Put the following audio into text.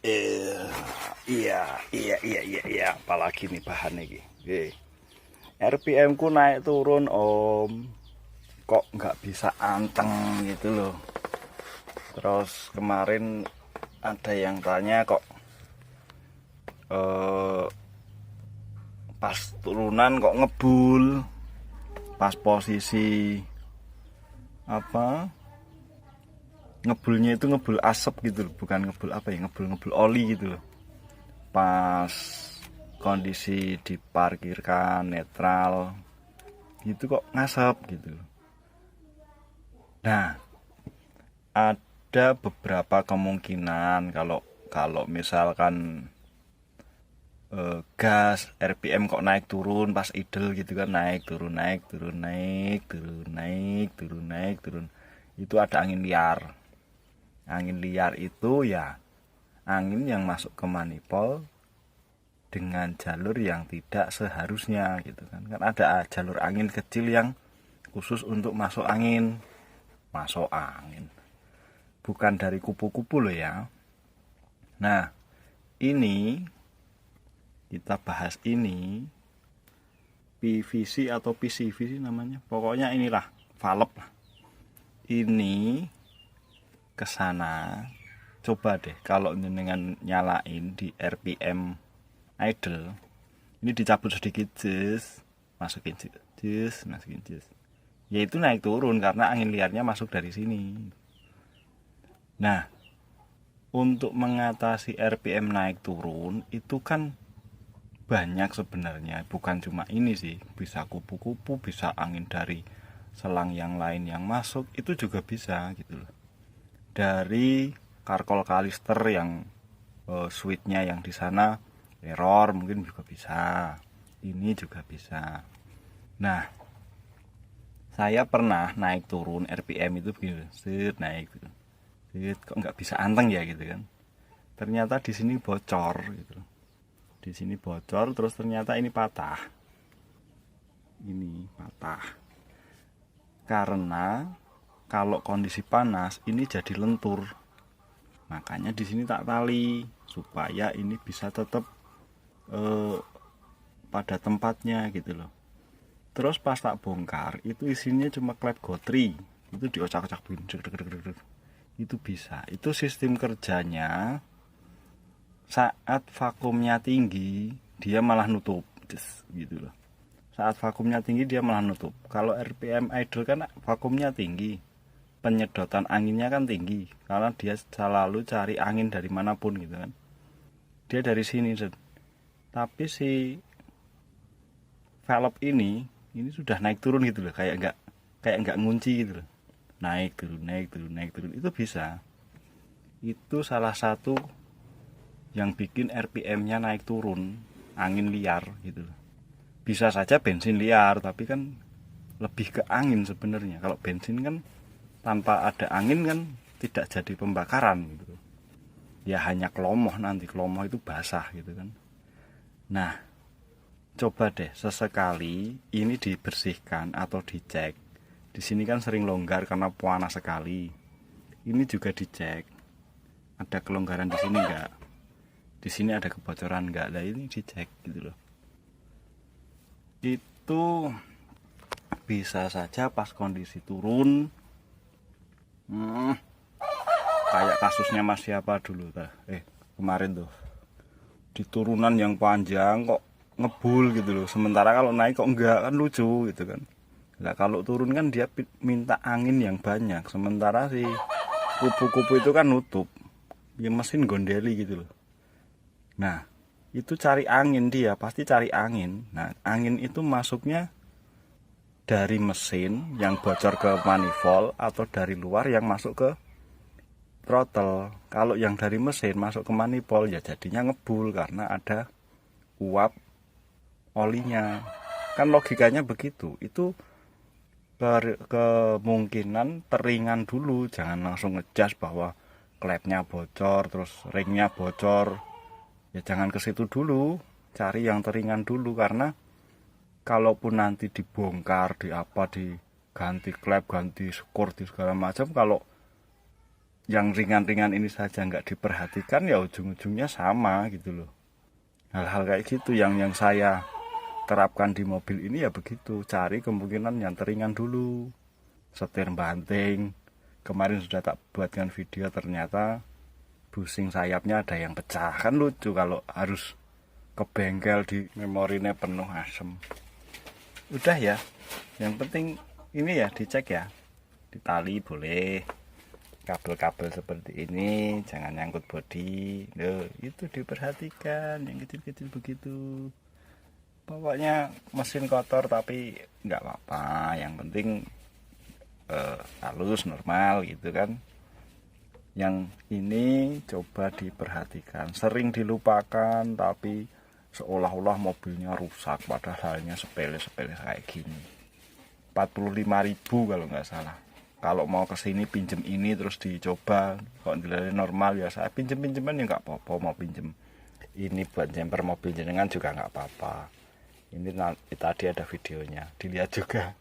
Iya, apalagi nih bahan ini. RPM ku naik turun om, kok nggak bisa anteng gitu loh. Terus kemarin ada yang tanya kok pas turunan kok ngebul, pas posisi apa ngebulnya itu ngebul asap gitu loh, bukan ngebul apa ya, ngebul oli gitu loh. Pas kondisi diparkirkan netral gitu kok ngasap gitu. Nah, ada beberapa kemungkinan kalau misalkan gas RPM kok naik turun pas idle gitu kan, naik turun naik turun naik turun naik turun naik turun, itu ada angin liar. Angin liar itu ya angin yang masuk ke manifold dengan jalur yang tidak seharusnya gitu kan. Kan ada jalur angin kecil yang khusus untuk masuk angin. Bukan dari kupu-kupu loh ya. Nah, ini kita bahas ini PVC atau PCV sih namanya. Pokoknya inilah valve lah. Ini kesana. Coba deh kalau dengan nyalain di RPM idle, ini dicabut sedikit, masukin jus, yaitu naik turun karena angin liarnya masuk dari sini. Nah, untuk mengatasi RPM naik turun itu kan banyak sebenarnya, bukan cuma ini sih, bisa kupu-kupu, bisa angin dari selang yang lain yang masuk, itu juga bisa gitu loh. Dari karkol kalister yang switchnya yang di sana error mungkin juga bisa, ini juga bisa. Nah, saya pernah naik turun RPM itu begini, naik gitu, kok nggak bisa anteng ya gitu kan. Ternyata di sini bocor gitu, di sini bocor, terus ternyata ini patah karena kalau kondisi panas ini jadi lentur. Makanya di sini tak tali supaya ini bisa tetap pada tempatnya gitu loh. Terus pas tak bongkar itu isinya cuma klep gotri, itu diocak-ocak itu bisa. Itu sistem kerjanya saat vakumnya tinggi dia malah nutup gitu loh. Saat vakumnya tinggi dia malah nutup. Kalau RPM idle kan vakumnya tinggi, penyedotan anginnya kan tinggi karena dia selalu cari angin dari manapun gitu kan. Dia dari sini, tapi si valve ini sudah naik turun gitu loh, kayak nggak ngunci gitu loh. Naik turun itu bisa. Itu salah satu yang bikin RPM-nya naik turun, angin liar gitu loh. Bisa saja bensin liar, tapi kan lebih ke angin sebenarnya. Kalau bensin kan tanpa ada angin kan tidak jadi pembakaran gitu. Ya hanya kelomoh, nanti kelomoh itu basah gitu kan. Nah, coba deh sesekali ini dibersihkan atau dicek. Di sini kan sering longgar karena panas sekali. Ini juga dicek. Ada kelonggaran di sini enggak? Di sini ada kebocoran enggak? Nah, ini dicek gitu loh. Itu bisa saja pas kondisi turun. Kayak kasusnya Mas siapa dulu kemarin tuh. Di turunan yang panjang kok ngebul gitu loh. Sementara kalau naik kok enggak, kan lucu gitu kan. Nah, kalau turun kan dia minta angin yang banyak, sementara si kupu-kupu itu kan nutup. Ya mesin gondeli gitu loh. Nah, itu cari angin, dia pasti cari angin. Nah, angin itu masuknya dari mesin yang bocor ke manifold atau dari luar yang masuk ke throttle. Kalau yang dari mesin masuk ke manifold ya jadinya ngebul karena ada uap olinya. Kan logikanya begitu. Itu kemungkinan teringan dulu, jangan langsung ngejudge bahwa klepnya bocor terus ringnya bocor. Ya jangan ke situ dulu, cari yang teringan dulu, karena kalaupun nanti dibongkar diganti klep, ganti skor, di segala macam, kalau yang ringan-ringan ini saja nggak diperhatikan, ya ujung-ujungnya sama gitu loh. Hal-hal kayak gitu yang saya terapkan di mobil ini ya begitu. Cari kemungkinan yang teringan dulu. Setir banting. Kemarin sudah tak buatkan video, ternyata busing sayapnya ada yang pecah. Kan lucu kalau harus ke bengkel di memorinya penuh asem. Udah ya. Yang penting ini ya dicek ya. Ditali boleh. Kabel-kabel seperti ini jangan nyangkut bodi. Loh, itu diperhatikan yang kecil-kecil begitu. Pokoknya mesin kotor tapi nggak apa-apa, yang penting halus normal gitu kan. Yang ini coba diperhatikan, sering dilupakan tapi seolah-olah mobilnya rusak, padahal halnya sepele-sepele kayak gini. 45.000 kalau nggak salah. Kalau mau kesini pinjem ini terus dicoba, kalau nilai normal ya saya pinjem-pinjeman ya nggak apa-apa, mau pinjem ini buat jemper mobil jenengan juga nggak apa-apa. Ini tadi ada videonya, dilihat juga.